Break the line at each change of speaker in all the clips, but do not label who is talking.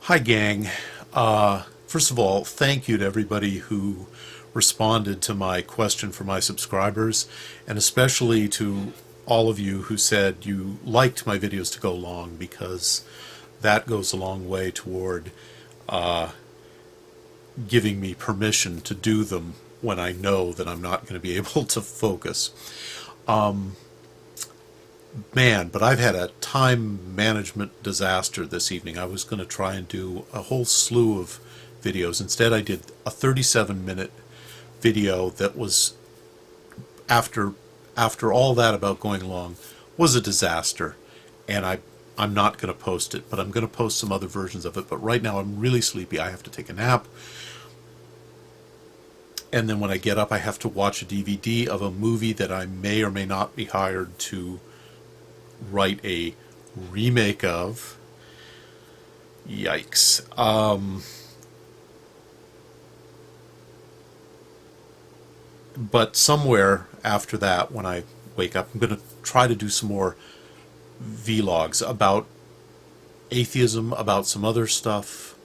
Hi, gang. First of all, thank you to everybody who responded to my question for my subscribers, and especially to all of you who said you liked my videos to go long, because that goes a long way toward giving me permission to do them when I know that I'm not going to be able to focus. Man, but I've had a time management disaster this evening. I was going to try and do a whole slew of videos. Instead, I did a 37-minute video that was, after all that about going long, was a disaster. And I'm not going to post it, but I'm going to post some other versions of it. But right now I'm really sleepy. I have to take a nap. And then when I get up, I have to watch a DVD of a movie that I may or may not be hired to write a remake of. Yikes. But somewhere after that, when I wake up, I'm going to try to do some more vlogs about atheism, about some other stuff.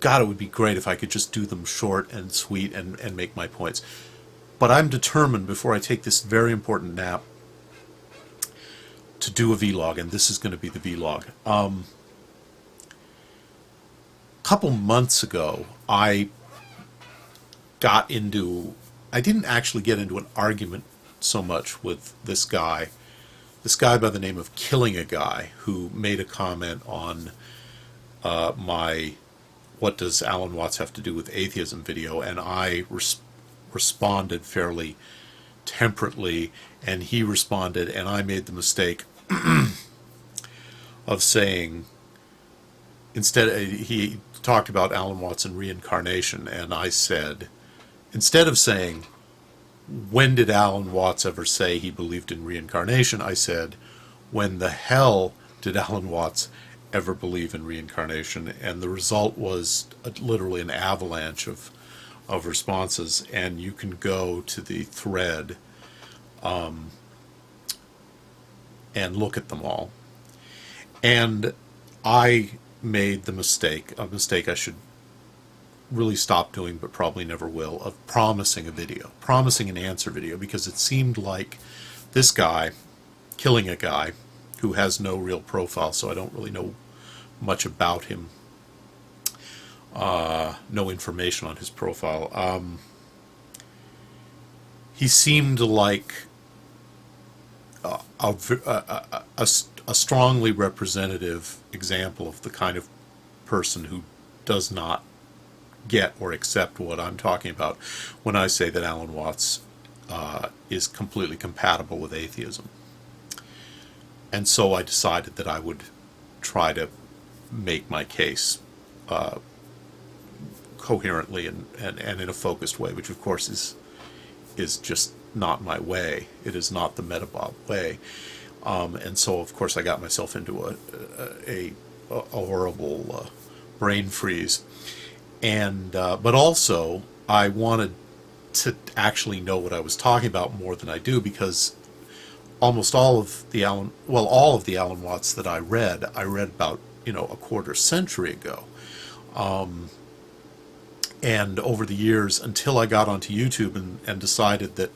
God, it would be great if I could just do them short and sweet and make my points. But I'm determined, before I take this very important nap, to do a vlog, and this is going to be the vlog. A couple months ago, I didn't actually get into an argument so much with this guy by the name of Killing a Guy, who made a comment on my "What Does Alan Watts Have to Do with Atheism" video, and I responded fairly temperately, and he responded, and I made the mistake of saying, he talked about Alan Watts and reincarnation, and I said, instead of saying, when did Alan Watts ever say he believed in reincarnation, I said, when the hell did Alan Watts ever believe in reincarnation? And the result was literally an avalanche of responses, and you can go to the thread and look at them all. And I made the mistake, a mistake I should really stop doing, but probably never will, of promising an answer video, because it seemed like this guy, Killing a Guy, who has no real profile, so I don't really know much about him, no information on his profile. He seemed like a strongly representative example of the kind of person who does not get or accept what I'm talking about when I say that Alan Watts is completely compatible with atheism. And so I decided that I would try to make my case coherently and in a focused way, which of course is just not my way. It is not the Metabob way. And so of course I got myself into a horrible brain freeze. And but also I wanted to actually know what I was talking about more than I do, because almost all of the Alan Watts that I read about, a quarter century ago. And over the years, until I got onto YouTube and decided that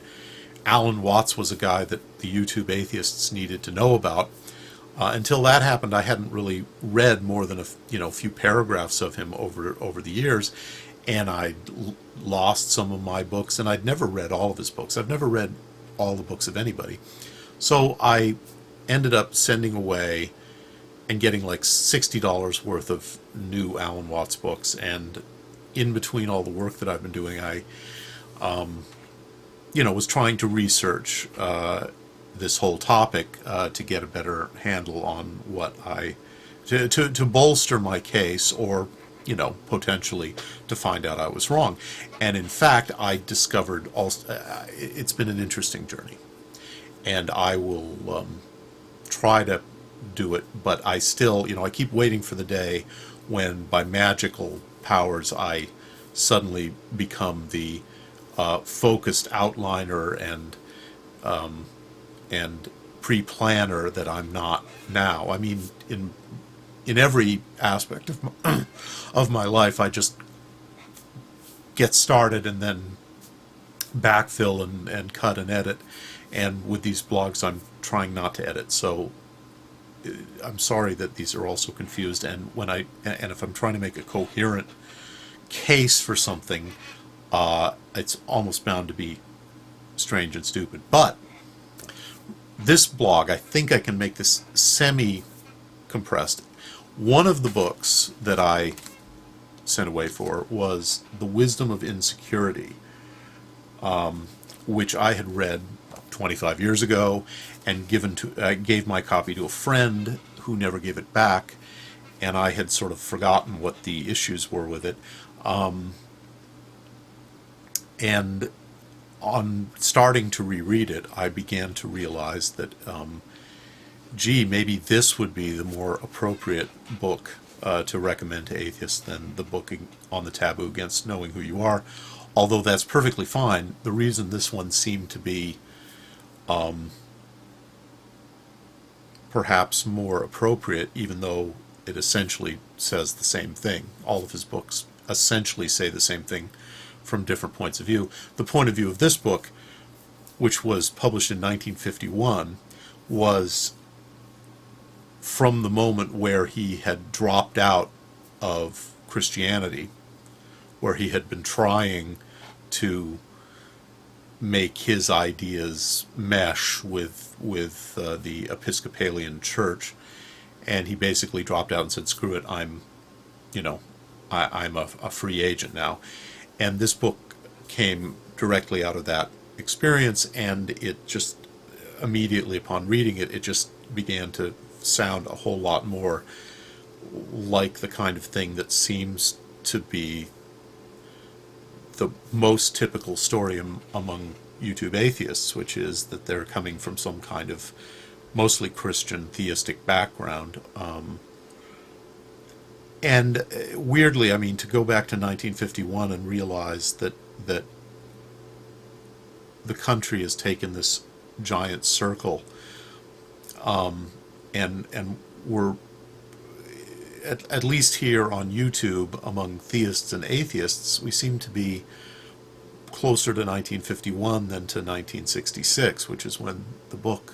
Alan Watts was a guy that the YouTube atheists needed to know about, until that happened, I hadn't really read more than a few paragraphs of him over the years, and I'd lost some of my books, and I'd never read all of his books. I've never read all the books of anybody. So I ended up sending away and getting like $60 worth of new Alan Watts books, and in between all the work that I've been doing, I was trying to research this whole topic to get a better handle on what to bolster my case, or potentially to find out I was wrong. And in fact, I discovered also it's been an interesting journey, and I will try to do it, but I still, I keep waiting for the day when by magical powers I suddenly become the focused outliner and pre-planner that I'm not now. I mean, in in every aspect of my life, I just get started and then backfill and cut and edit. And with these blogs, I'm trying not to edit. So I'm sorry that these are all so confused. And if I'm trying to make a coherent case for something, it's almost bound to be strange and stupid. But this blog, I think I can make this semi-compressed. One of the books that I sent away for was The Wisdom of Insecurity, which I had read 25 years ago and gave my copy to a friend who never gave it back, and I had sort of forgotten what the issues were with it. And on starting to reread it, I began to realize that, maybe this would be the more appropriate book to recommend to atheists than the book on the taboo against knowing who you are. Although that's perfectly fine, the reason this one seemed to be perhaps more appropriate, even though it essentially says the same thing. All of his books essentially say the same thing from different points of view. The point of view of this book, which was published in 1951, was from the moment where he had dropped out of Christianity, where he had been trying to make his ideas mesh with the Episcopalian Church, and he basically dropped out and said, "Screw it, I'm a free agent now." And this book came directly out of that experience, and it just immediately upon reading it, it just began to sound a whole lot more like the kind of thing that seems to be the most typical story among YouTube atheists, which is that they're coming from some kind of mostly Christian theistic background. And weirdly, I mean, to go back to 1951 and realize that the country has taken this giant circle, and we're at least here on YouTube, among theists and atheists, we seem to be closer to 1951 than to 1966, which is when the book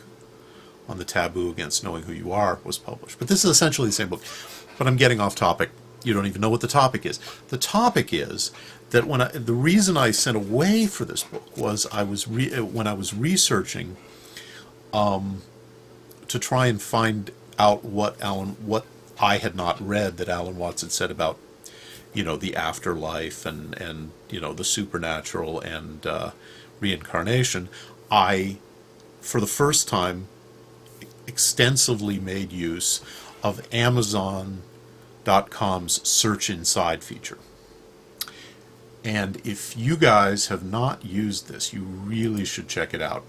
on the taboo against knowing who you are was published. But this is essentially the same book. But I'm getting off topic. You don't even know what the topic is. The topic is that the reason I sent away for this book was when I was researching to try and find out what I had not read that Alan Watts had said about, the afterlife and the supernatural and reincarnation. I, for the first time, extensively made use of Amazon.com's Search Inside feature. And if you guys have not used this, you really should check it out.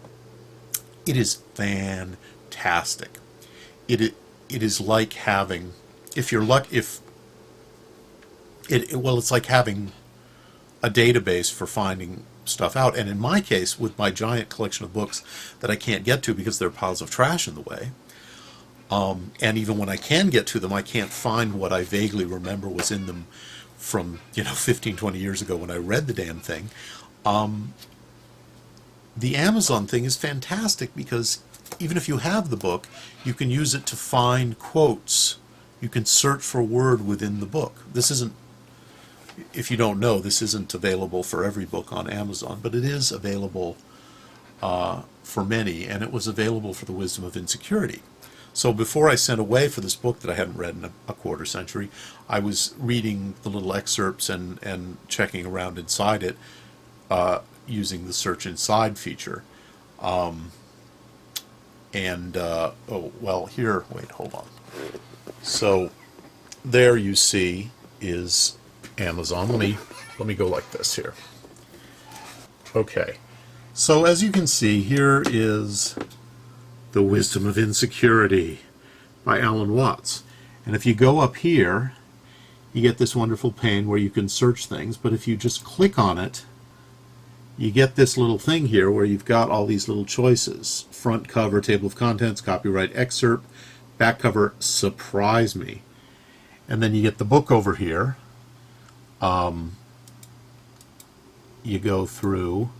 It is fantastic. It is like having, it's like having a database for finding stuff out. And in my case, with my giant collection of books that I can't get to because there are piles of trash in the way, and even when I can get to them, I can't find what I vaguely remember was in them from 15, 20 years ago when I read the damn thing. The Amazon thing is fantastic because even if you have the book, you can use it to find quotes. You can search for a word within the book. This isn't, if you don't know, this isn't available for every book on Amazon, but it is available for many, and it was available for The Wisdom of Insecurity. So before I sent away for this book that I hadn't read in a quarter century, I was reading the little excerpts and checking around inside it using the Search Inside feature. Here, wait, hold on. So there you see is Amazon. Let me go like this here. Okay. So as you can see, here is The Wisdom of Insecurity by Alan Watts. And if you go up here, you get this wonderful pane where you can search things, but if you just click on it, you get this little thing here where you've got all these little choices. Front cover, table of contents, copyright excerpt, back cover, surprise me. And then you get the book over here. You go through.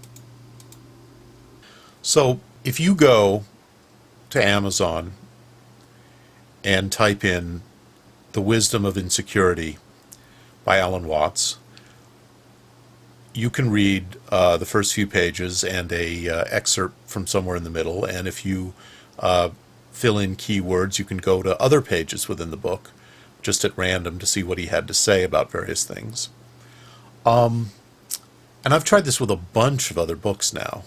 So if you go to Amazon and type in The Wisdom of Insecurity by Alan Watts, you can read the first few pages and a excerpt from somewhere in the middle. And if you fill in keywords, you can go to other pages within the book, just at random, to see what he had to say about various things. And I've tried this with a bunch of other books now.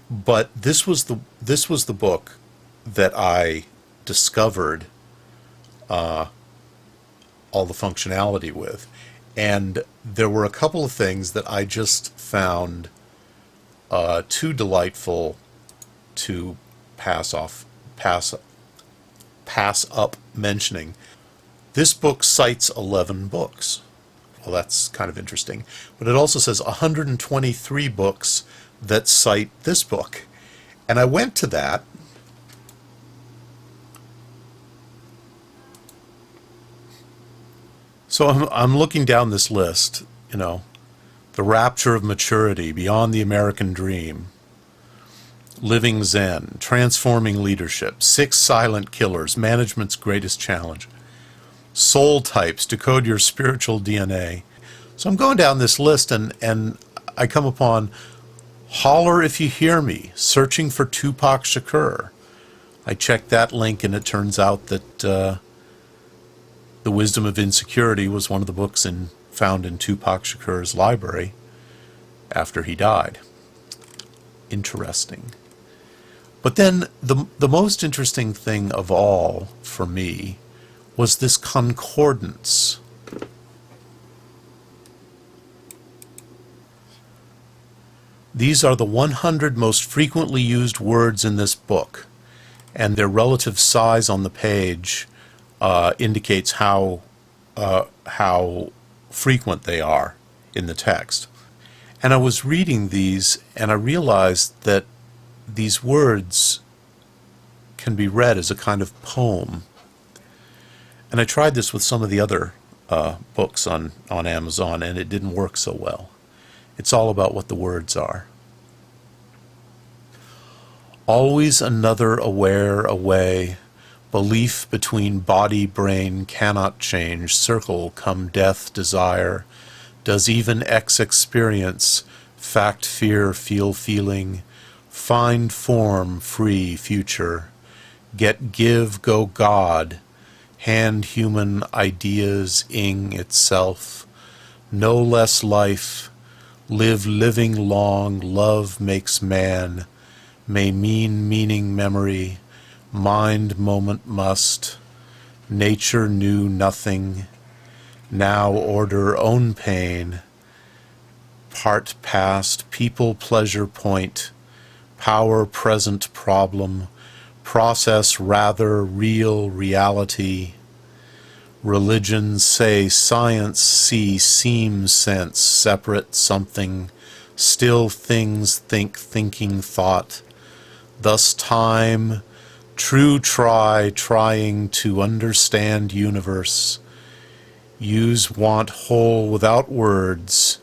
But this was the book that I discovered all the functionality with. And there were a couple of things that I just found too delightful to pass up mentioning. This book cites 11 books. Well, that's kind of interesting. But it also says 123 books that cite this book. And I went to that. So I'm looking down this list, The Rapture of Maturity, Beyond the American Dream, Living Zen, Transforming Leadership, Six Silent Killers, Management's Greatest Challenge, Soul Types, Decode Your Spiritual DNA. So I'm going down this list and I come upon Holler If You Hear Me, Searching for Tupac Shakur. I checked that link and it turns out that The Wisdom of Insecurity was one of the books found in Tupac Shakur's library after he died. Interesting. But then the most interesting thing of all for me was this concordance. These are the 100 most frequently used words in this book, and their relative size on the page indicates how frequent they are in the text. And I was reading these, and I realized that these words can be read as a kind of poem. And I tried this with some of the other books on Amazon, and it didn't work so well. It's all about what the words are. Always another aware away. Belief between body, brain cannot change. Circle come death, desire. Does even X experience? Fact, fear, feel, feeling. Find form, free, future. Get, give, go, God. Hand, human, ideas, ing, itself. No less life. Live, living long. Love makes man. May mean, meaning, memory. Mind, moment, must. Nature knew nothing. Now order, own pain. Part past, people, pleasure, point. Power, present, problem. Process, rather, real, reality. Religion, say, science, see, seem, sense, separate, something. Still things, think, thinking, thought. Thus time, true try, trying to understand universe. Use want whole without words.